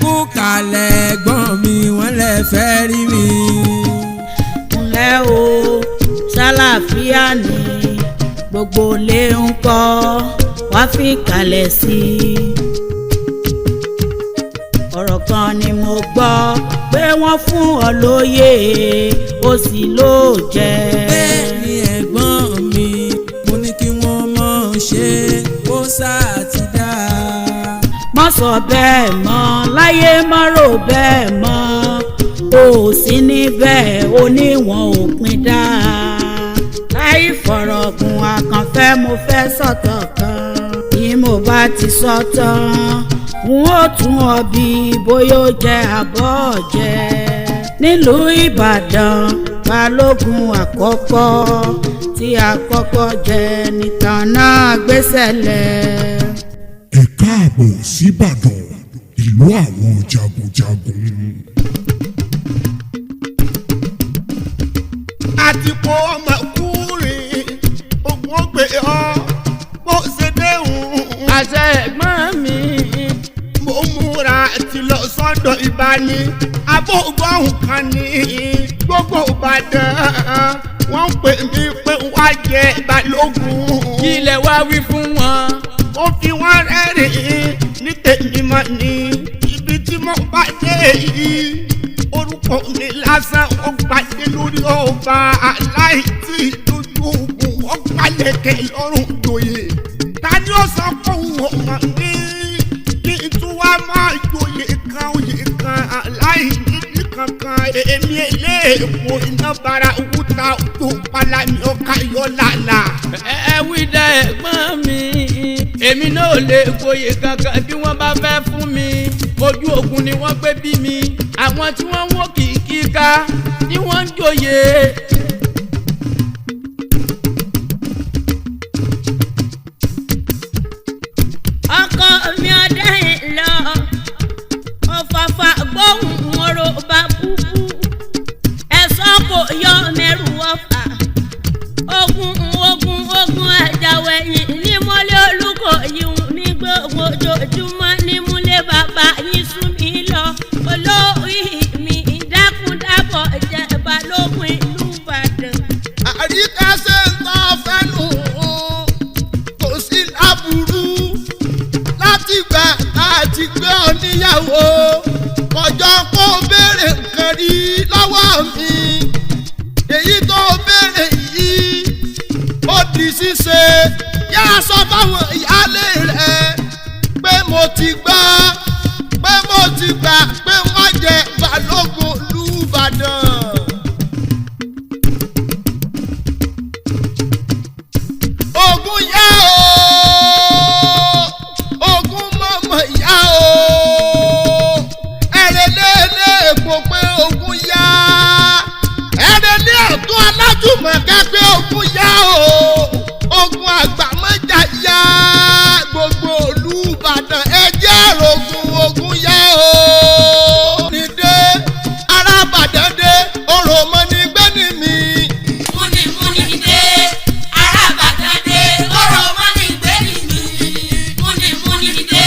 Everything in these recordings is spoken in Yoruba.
kú kalẹ̀ ẹ̀gbọ́n mi wọ́n lè fẹ́ rí mi. ǹlẹ́ o ṣàlàáfíà ni gbogbo lè ń kọ́ wá fi kalẹ̀ sí i. ọ̀rọ̀ kan ni mo gbọ́ pé wọ́n fún ọ lóyè ó sì ló jẹ́. bẹ́ẹ̀ ni ẹ̀gbọ́n mi mo ní kí wọ́n mọ̀ ṣe ó sáà ti dá. má sọ bẹ́ẹ̀ mọ́ láyé má rò bẹ́ẹ̀ mọ́ o ò sí níbẹ̀ oníwọ̀n òpin dá. láì fọ̀rọ̀gùn àkànfẹ́ mo fẹ́ sọ̀tọ̀ kan bí mo bá ti sọ tán n ó tún ọ bí bóyá ó jẹ́ àbọ̀ jẹ́. nílùú Ìbàdàn Balógun àkọ́kọ́ tí àkọ́kọ́ jẹ nìkan náà gbéṣẹ́ lẹ̀. ẹ káàbọ̀ síbàdàn ìlú àwọn jagunjagun. àtìpó ọmọkùnrin ogun ọgbẹ ọ bó ṣe déhùn. àṣẹ ẹ̀gbọ́n mi mo múra ti lọ sọ́dọ̀ ìbáni abóògbọ́hùn kan ní gbogbo Ìbàdàn wọ́n ń pè mí pé wá jẹ Balógun. kí lẹ wá wí fún wọn. ó fi wọ́n rẹ́rìn-ín ní tèmi mọ́ ni ibi tí mo bá dé yìí orúkọ mi lásán ó gbàdé lórí ọba aláìtí lójú ogun ó gbàlẹ̀kẹ̀ lọ́rùn joyè. ta ni ó sọ fún wọn mọ̀ ní kí n tún wá máa joyè kan oyè kan aláìní kankan èmi eléèpo iná bara òkúta tó palami ọkà yọ lálá. ẹ wí dá ẹ̀gbọ́n mi èmi náà ò lè gboyè kankan bí wọ́n bá fẹ́ fún mi ojú ogun ni wọ́n gbé bí mi àwọn tí wọ́n ń wò kìkì ká tí wọ́n ń joyè. ọkọ mi ọdẹ lọ ọfàfà gbóhùn ọ̀rọ̀ bá búbú ẹ̀sọ́ kò yọ mẹ́rù ọ̀fà ogun àjàwẹ̀yìn ní mọ́lẹ̀ olùkọ́ yìí ní gbogbo ojoojúmọ́ ní múlẹ̀ bàbá yín sún mi lọ olórí mi dákúndábọ̀ jẹ́ Balógun ìlú Ìbàdàn. Àríkè ṣe ń tọ́ fẹ́nu kò sí láburú láti gbà láti gbé ọ níyàwó kọjọ kó béèrè nǹkan rí lọ́wọ́ mi èyí tó béèrè yìí ó di ṣíṣe yá sọ fáwọn ìyáálé rẹ pé mo ti gbà pé wọ́n jẹ Balógun ìlú Ìbàdàn. ogun yá o ogun mọ̀mọ́ yá o ẹ̀rẹ̀lẹ́lẹ́ èpò pé ogun yá ẹ̀rẹ̀lẹ́ ọ̀tún alájùmọ̀kẹ́ pé ogun yá o ogun àgbàmọ́jà yá gbogbo ìlú Ìbàdàn ẹjẹ́ àrògùn ogun yá o. nídé arábàdàn dé ọ̀rọ̀ mọ́ ní gbẹ́ni mi. múnimúni dé arábàdàn dé ọ̀rọ̀ mọ́ ní gbẹ́ni mi. múnimúni dé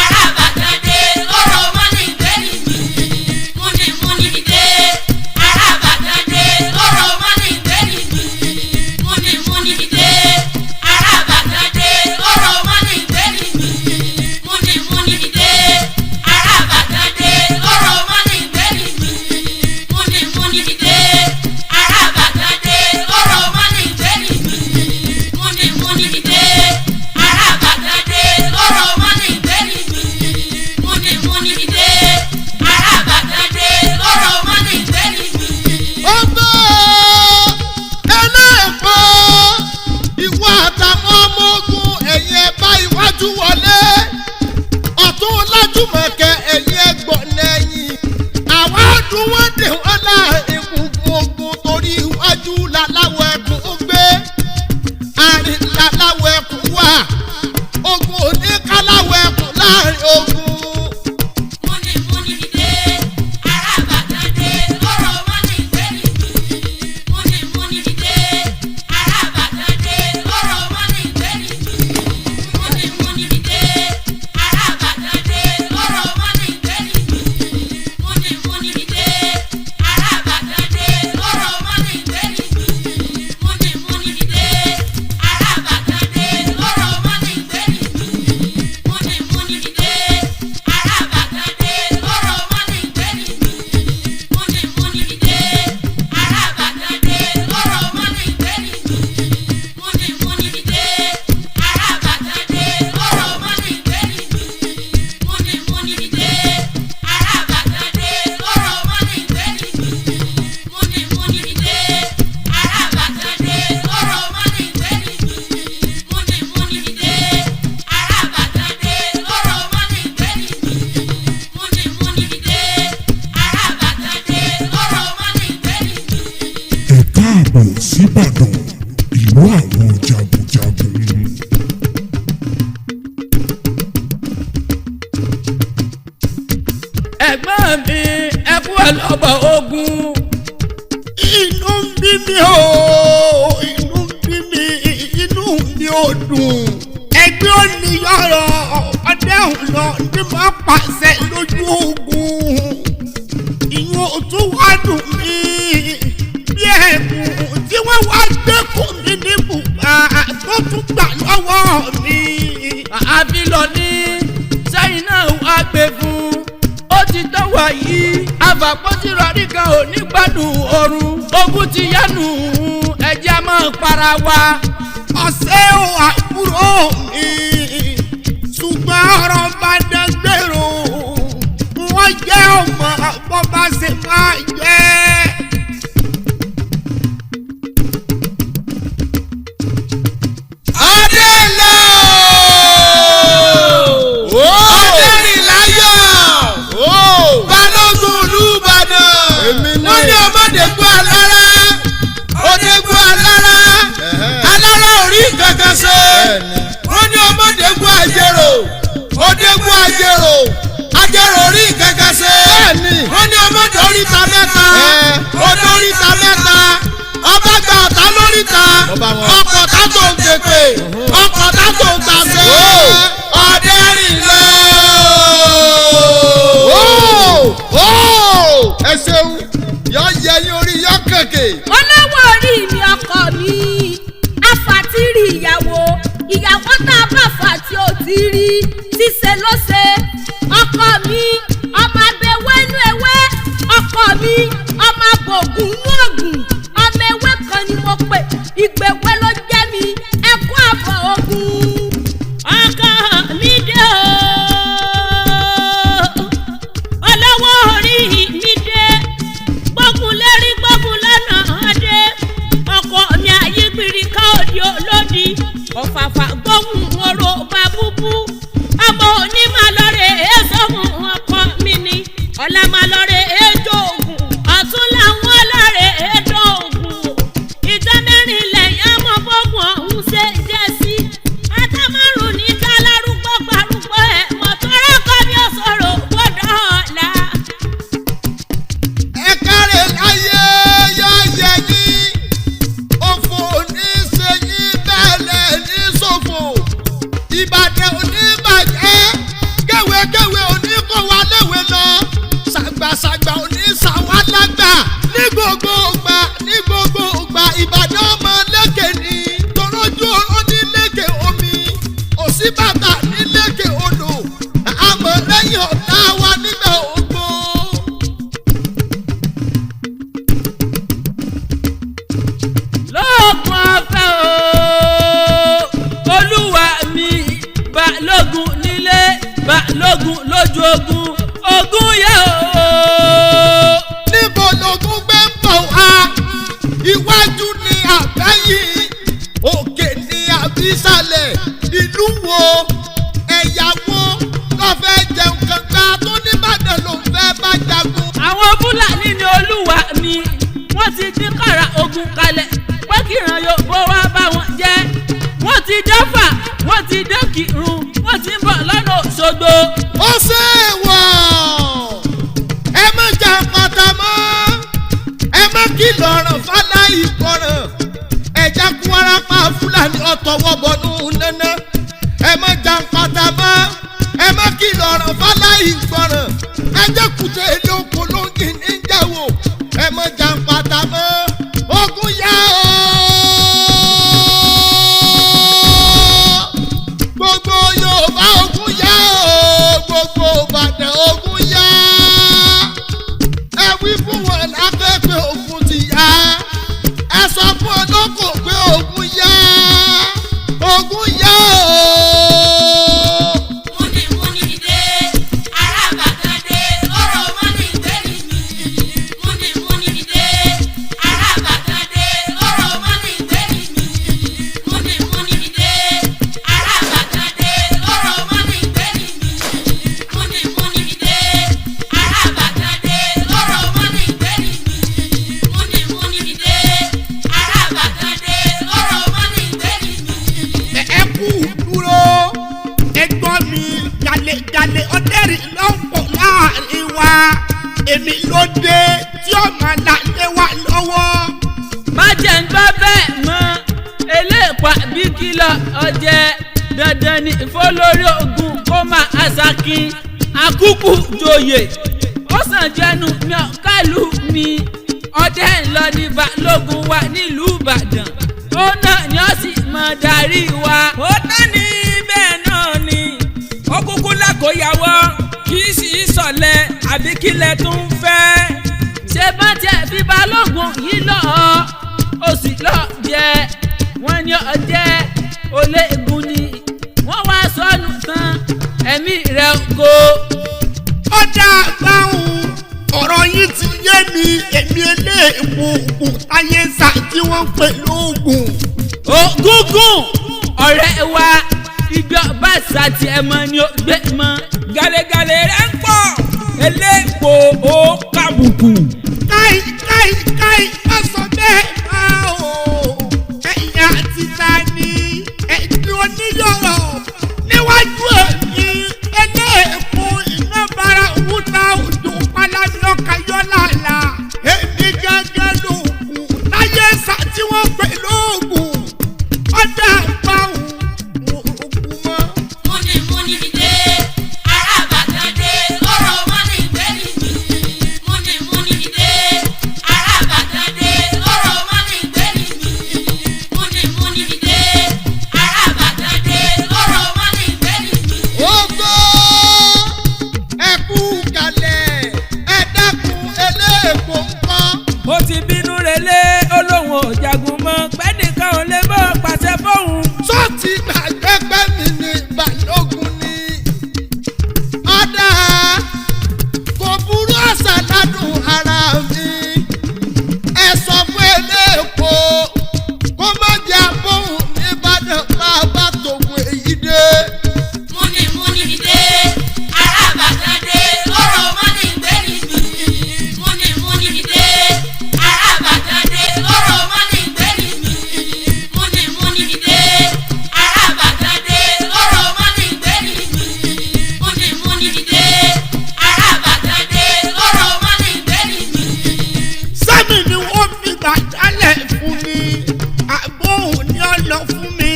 arábàdàn dé ọ̀rọ̀ mọ́ ní gbẹ́ni mi. múnimúni dé Olúmọ̀kẹ́ ẹ̀yìn ẹ̀gbọ́n lẹ́yìn àwọn ọdún wọn dè wọ́n láàrin gbogbo ogun torí iwájú làláwọ̀ ẹkùn ó gbé àárín làláwọ̀ ẹkùn wà ogun oníkàláwọ̀ ẹkùn láàrin ogun. Síbàdàn ìlú àwọn jagunjagun. ẹ̀gbọ́n mi ẹ kú ẹ lọ́bọ̀ ogun. inú ń bí mi o inú ń bí mi inú mi ò dùn ẹgbẹ́ oníyọ̀rọ̀ ọdẹ́hùn lọ ní máa pàṣẹ lójú ogun ìyún òtún wá dùn mí bí ẹ̀bùn tí wọ́n wá dẹ́kun mi ní bùbá tó tún gbà lọ́wọ́ mi. àbí lọ ní sẹ́yìn náà wá gbé fún ó ti tọ́wọ́ yìí àfàpọ́sí rọrí kan ò ní gbádùn oorun ogun ti yánu ẹ̀jẹ̀ máa para wa. ọ̀sẹ̀ ò àbúrò mi ṣùgbọ́n ọ̀rọ̀ bá dẹ́gbẹ̀rún wọ́n jẹ́ ọmọ bó bá ṣe máa jẹ́. wọ́n ní ọmọdégun àjèrò òdégun àjèrò àjèrò orí kankan ṣe wọ́n ní ọmọdé oríta mẹ́ta odò oríta mẹ́ta ọba gba ọ̀tá lóríta ọkọ̀ tá tó ń tètè ọkọ̀ tá tó ń tàṣe Ọdẹ́rìnlọ. ẹ ṣeun yọ yẹ yín orí yọ kẹ̀kẹ́. olówó orí mi ọkọ mi afatiri ìyàwó tá a bá fà tí ó ti rí ṣíṣe ló ṣe ọkọ mi ọmọ abẹwé inú ewé ọkọ mi ọmọ abògùn inú ògùn ọmọ ewé kan ni mo pè ìgbèwé ló jẹ́ mi ẹkú àbọ̀ ogun ọkọ mi dé o olówó orí mi dé gbógun lérí gbógun lọ́nà ọdẹ ọkọ mi ayígbìrì ká òdi olódi ọ̀fàfà gbóhùn oró bàbúbú ọmọ onímàlọ́rẹ̀ èsòhùn ọkọ mi ni ọ̀làmàlọ́rẹ̀ èjò ògùn ọ̀tún làwọn ọlọ́rẹ̀ èdò ògùn ìjọ mẹ́rin lẹ́yìn ọmọ bọ́gùn ọ̀hún ṣe jẹ́ sí àtàmárùn ní kálárúgbó parúgbó ẹ̀ mọ̀tọ́rọ́ kọ́ bí ó sọ̀rọ̀ gbọ́dọ̀ ọ̀la. ẹ kárẹ̀ láyé yọ yẹ yín òfò ní ṣe yín bẹ́ẹ̀lẹ̀ ní ṣòfò Ìbàdàn oníbàjẹ́ kéwékéwé oníkọ̀wá léwé lọ ṣàgbàṣàgbà oníṣàwálágbà ní gbogbo ògbà Ìbàdàn ọmọ lékè ní torójú onílékè omi òsínbàtà nílékè odò àmọ́ lẹ́yìn ọ̀tá wa nígbà ògbó. lóògùn ọ̀fẹ́ o olúwa mi balógun nílé balógun lójú ogun ogun yẹ o. níbo lógun gbé ń bọ̀ wá iwájú ni àbẹ́yìn òkè ni àbísàlẹ̀ ìlú wo ẹ̀yà wo ló fẹ́ jẹun kankan. Òṣogbo. ó ṣe wọ̀ ẹ má jà pátá mọ́ ẹ má kìlọ̀ ọ̀ràn fáláì gbọ́ràn ẹ̀já kú arapa Fúlàní ọ̀tọ̀wọ́ bọ̀nú nẹ́nẹ́ ẹ má jà pátá mọ́ ẹ má kìlọ̀ ọ̀ràn fáláì gbọ́ràn ẹ̀jẹ̀ kùtẹ́ ilé oko lóńgì níjàwó ẹ má jà pátá mọ́ ogun yá o. gbogbo Yorùbá ogun yá o gbogbo Ìbàdàn ogun yá ẹ wí fún wọn lábẹ́ pé ogun ti yá ẹ sọ fún olóko pé ogun yá ogun yá o. èmi ló dé tí ọmọ làlẹ́ wà lọ́wọ́. má jẹ́ ń gbọ́ bẹ́ẹ̀ mọ́ eléèpà bí kìlọ̀ ọ̀jẹ̀ dandan ní ìfọlórí ogun kó máa àṣàkín àkúkú joyè ó sàn jẹnu ní ọ̀kálù mi ọdẹ ńlọ ní balógun wa nílùú Ìbàdàn ó náà ni ó sì mọ̀ darí wa. ó tán ní bẹ́ẹ̀ náà ni ó kúkú lákòóyàwó kì í sì í sọ̀lẹ̀ àbí kílẹ̀ tó ń fẹ́. ṣé bá tiẹ̀ fi balógun yìí lọ́ọ́ ó sì lọ́ọ́ jẹ wọ́n ní ọjẹ́ olóògùn ni wọ́n wá sọnù tán ẹ̀mí rẹ̀ kó. ó dá báwọn ọ̀rọ̀ yìí ti yé mi èmi eléèpo ògùn táyé sá tí wọ́n pè lóògùn. ògúngún ọ̀rẹ́ wa ibi ọba àti ẹ̀mọ́ ni ó gbé mọ́. gàlégàlé rẹ̀ ń pọ̀ eléèpo ó kàbùkù. káì má sọ bẹ́ẹ̀ máa o ẹ̀yà àti tani ẹ̀dùn oníyọ̀rọ̀ níwájú èmi eléèpo iná bara òwúta òjò pálámi ọkà yọ́làlà èmi gángan lóògùn láyé sá tí wọ́n pè lóògùn ọ̀dà àbáwò òògùn mọ́. múnimúni dé arábàkàdé ọ̀rọ̀ mọ́ni ìgbẹ́ni mi. múnimúni dé arábàkàdé ọ̀rọ̀ mọ́ni ìgbẹ́ni mi. múnimúni dé arábàkàdé ọ̀rọ̀ mọ́ni ìgbẹ́ni mi. Ògo ẹkú kalẹ̀ ẹ dákun eléèpo ńkọ́. ó ti bínú relé olóhùn òjagun mọ́ pẹ́ẹ́nìkan ò lè mọ́ pàṣẹ fóun. sọ́ọ̀tì gbàgbé pẹ́ mi ní balógun ni. ọ̀dà kò burú àṣà ládùn ara mi. ẹ sọ fún eléèpo kó má jẹ́ àbóhùn nìbàdàn máa bá tòun èyí dé. múnimúni dé arábàkàdé ọ̀rọ̀ mọ́ni ìgbẹ́ni mi. múnimúni dé arábàkàdé ọ̀rọ̀ mọ́ni ìgbẹ́ni mi. múnimúni dé arábàkàdé ọ̀rọ̀ mọ́ni ìgbẹ́ni mi. múnimúni dé arábàkàdé ọ̀rọ̀ mọ́ni ìgbẹ́ni mi. sẹ́mi ni wọ́n fi gbàjálẹ̀ fún mi àbóhùn ni ó lọ fún mi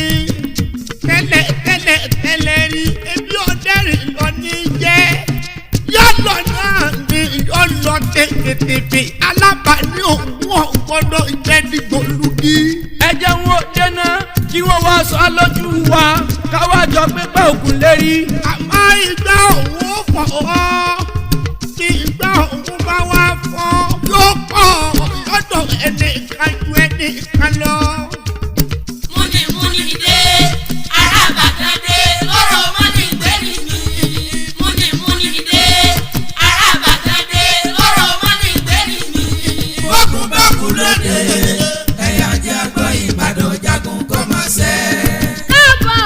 tẹ́lẹ̀ rí ebi ọ̀dẹ́rìn lọ ní jẹ́ yálọ̀ náà ni ọlọ tètè alábàání ògùn ọ̀gbọ́dọ̀ ìjẹ́dìgbòlugi. ẹ jẹ́ wọn ò dènà kí wọ́n wá sọ lójú wa káwá jọ pípẹ́ ògùn lérí. àmọ́ ìgbà òun ó fọ̀ ọ́ tí ìgbà òun bá wá fọ́ yóò pọ̀ lọ́dọ̀ ẹnìkan ju ẹnìkan lọ. múnimúni dé arábàkàdé ọ̀rọ̀ mọ́ni ìgbẹ́ni mi. múnimúni dé arábàkàdé ọ̀rọ̀ mọ́ni ìgbẹ́ni mi. bọ́kùbọ́kù lóde ẹ̀yà jẹ́ gbọ́ Ìbàdàn jagun kọ́ máa ṣẹ́. káàbọ̀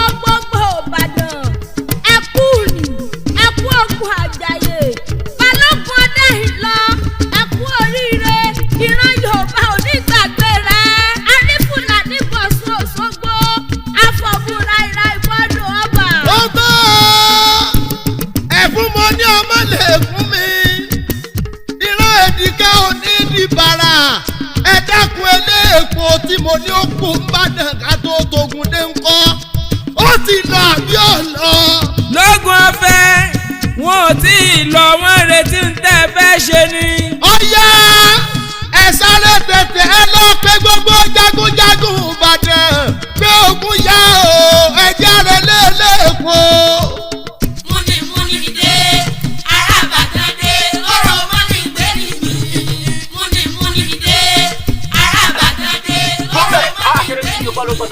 ó gbogbo Ìbàdàn ẹ kú ni ẹ kú ogun àjàyè balógun ọdẹ́rìnlọ ẹ kú oríire ìran Yorùbá ò ní gbàgbé rẹ̀. eléèpo tí mo ní ó kú ń bá dàn ká tó togun dé ń kọ́ ó ti lọ àbí ọ̀nà. lógun ọ̀fẹ́ wọn ò tí ì lọ wọ́n retí ń tẹ́ fẹ́ ṣe ni. ọ̀yá ẹ sáré tètè ẹ lọ pé gbogbo jagunjagun Ìbàdàn pé ogun yá o ẹjẹ́ rẹ̀ léèléèpo. múnimúni dé ará Ìbàdàn dé lọ́rọ̀ mọ́ni gbẹ́ni mi. múnimúni dé ará Ìbàdàn dé lọ́rọ̀ mọ́ni gbẹ́ni mi.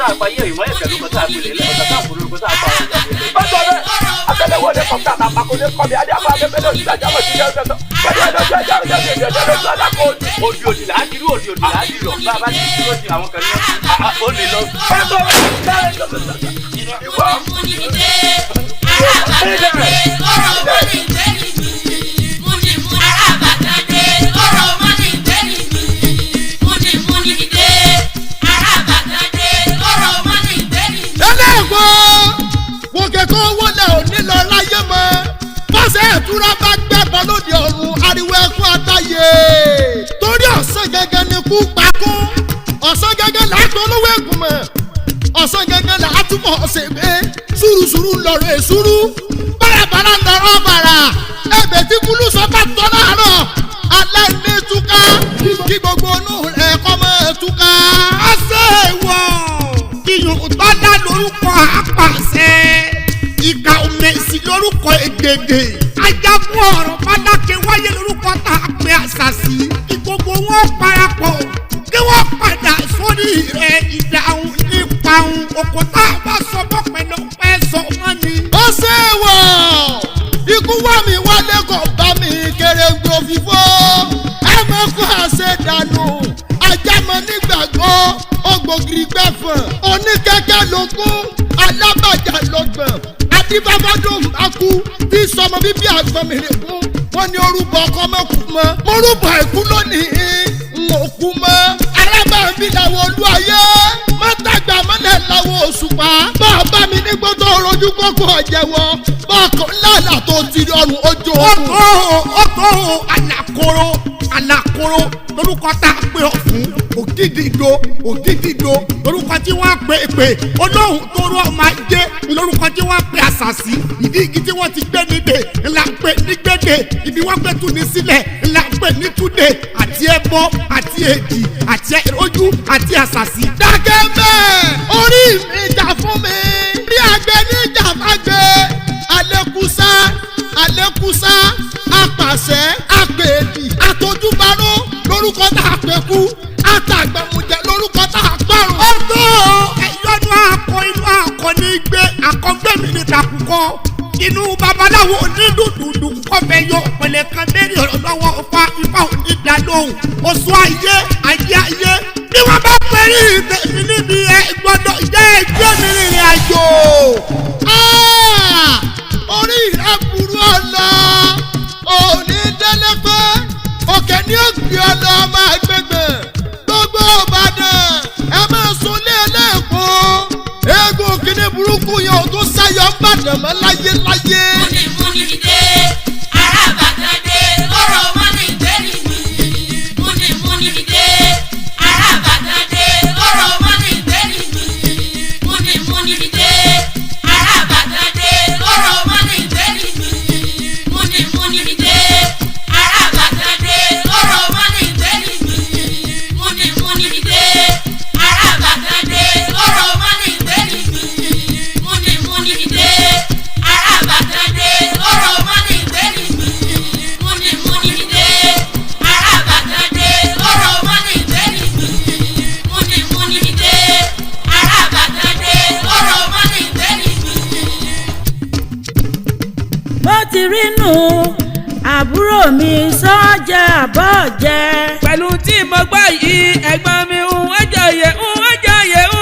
kó wọlé òní lọ láyé mọ́ fọ́sẹ̀ ìtura bá gbẹ́bọ lóde ọ̀run ariwo ẹkún àtàyè torí ọ̀sán gẹ́gẹ́ ni kú pakú ọ̀sán gẹ́gẹ́ làátọ́ olówó ẹ̀gùn mọ̀ ọ̀sán gẹ́gẹ́ làátúmọ̀ ọ̀sẹ̀ pé ṣùrùṣùrù lọ̀rọ̀ èṣùrù bárabàrà lọ̀rọ̀ bàrà ẹ̀bẹ̀ tí kúlù sọ bá tọ́ láàárọ̀ aláìní túká kí gbogbo onú rẹ̀ kọ́ mọ́ túká. ọ̀sẹ̀ wọ̀ iyùn tọ́lá lórúkọ àpàṣẹ ìka òmèsì lórúkọ ègbègbè ajagun ọ̀rọ̀ pátákì wáyé lórúkọ tá a pè àṣàṣì kí gbogbo wọn parapọ̀ kí wọ́n padà sórí rẹ̀ ìdáhùn nípa òun òkúta bá sọ bọ́ pẹ̀lú pẹ́ sọ mọ́ ni. ó ṣe é wọ̀ ikú wá mi wálé kò bá mi kéré gbòfìfò ẹ mọ̀ kó àṣẹ dànù ajámọ̀ nígbàgbọ́ ògbógiri gbẹ̀fọ̀n oníkẹ́kẹ́ lógún alábàjá lọ́gbọ̀n adébábádùn akú tí sọmọ bíbí àgbọ̀nmìrì kún wọn ní orúbọ ọkọ mẹ́kù mọ́ morúbọ ẹ̀kú lónìí ń òkú mọ́ alábàbí làwọn olúwayé mọ́tàgbà mọ́lẹ̀ làwọn òṣùpá bàbá mi ní gbọ́dọ̀ rojú kókó ọ̀jẹ̀wọ̀ bọ́ọ̀kọ̀ ńláńlá tó ti rọrùn ojú òkú. ọkọ̀ alakoro lórúkọ tá a pè ọ fún ògidìdo lórúkọ tí wọ́n pè olóhùn tó rọ máa jẹ́ lórúkọ tí wọ́n pè àṣàṣì ìdí igi tí wọ́n ti gbé níbẹ̀ ńlá pè nígbèdè ibi wọ́n pè tún ní sílẹ̀ ńlá pè ní túnde àti ẹbọ àti èdì àti ojú àti àṣàṣì. dákẹ́ bẹ́ẹ̀ orí mi jà fún mi bí àgbẹ̀ níjà bá gbé alẹ́kùsá apàṣẹ apèdì àtọ́júbaró lórúkọ tá a pè kú àtàgbàmùjẹ lórúkọ tá a gbàrún. ó tó ẹ̀yọ́nú akọ inú akọ ní gbé akọgbẹ́mí ní takùkọ inú babaláwo onídùúdùú kọfẹ yọ pẹ̀lẹ́ kan mẹ́rin ọ̀rọ̀ lọ́wọ́ ifá onídà lóhùn oṣù ayé bí wọ́n bá pẹ̀lú ìtẹ̀mí níbi ẹ gbọ́dọ̀ jẹ́ ẹjọ́ mi rìnrìn àjò. orí rẹ̀ burú ọ̀nà òní délé pé òkè ní ògbé ọ̀nà máa gbégbé gbogbo Ìbàdàn ẹ máa sún lé ẹlẹ́ẹ̀kọ́ eégún kìíní burúkú yẹn ò tún sáyọ Ìbàdàn mọ́ láyé. múnimúni dé ará Ìbàdàn dé lọ́rọ̀ mọ́ni gbẹ́ni mi. múnimúni dé ará Ìbàdàn dé lọ́rọ̀ mọ́ni gbẹ́ni mi. múnimúni dé ará Ìbàdàn dé lọ́rọ̀ mọ́ni gbẹ́ni mi. múnimúni dé ará Ìbàdàn dé lọ́rọ̀ mọ́ni gbẹ́ni mi. múnimúni dé ará Ìbàdàn dé lọ́rọ̀ mọ́ni gbẹ́ni mi. múnimúni dé ará Ìbàdàn dé lọ́rọ̀ mọ́ni gbẹ́ni mi. múnimúni dé ará Ìbàdàn dé lọ́rọ̀ mọ́ni gbẹ́ni mi. múnimúni dé ará Ìbàdàn dé lọ́rọ̀ mọ́ni gbẹ́ni mi. bó ti rí nù àbúrò mi sọ́jà bọ́ jẹ́. pẹ̀lú tí mo gbọ́ yìí ẹ̀gbọ́n mi ń wájọyè o. wájọyè o.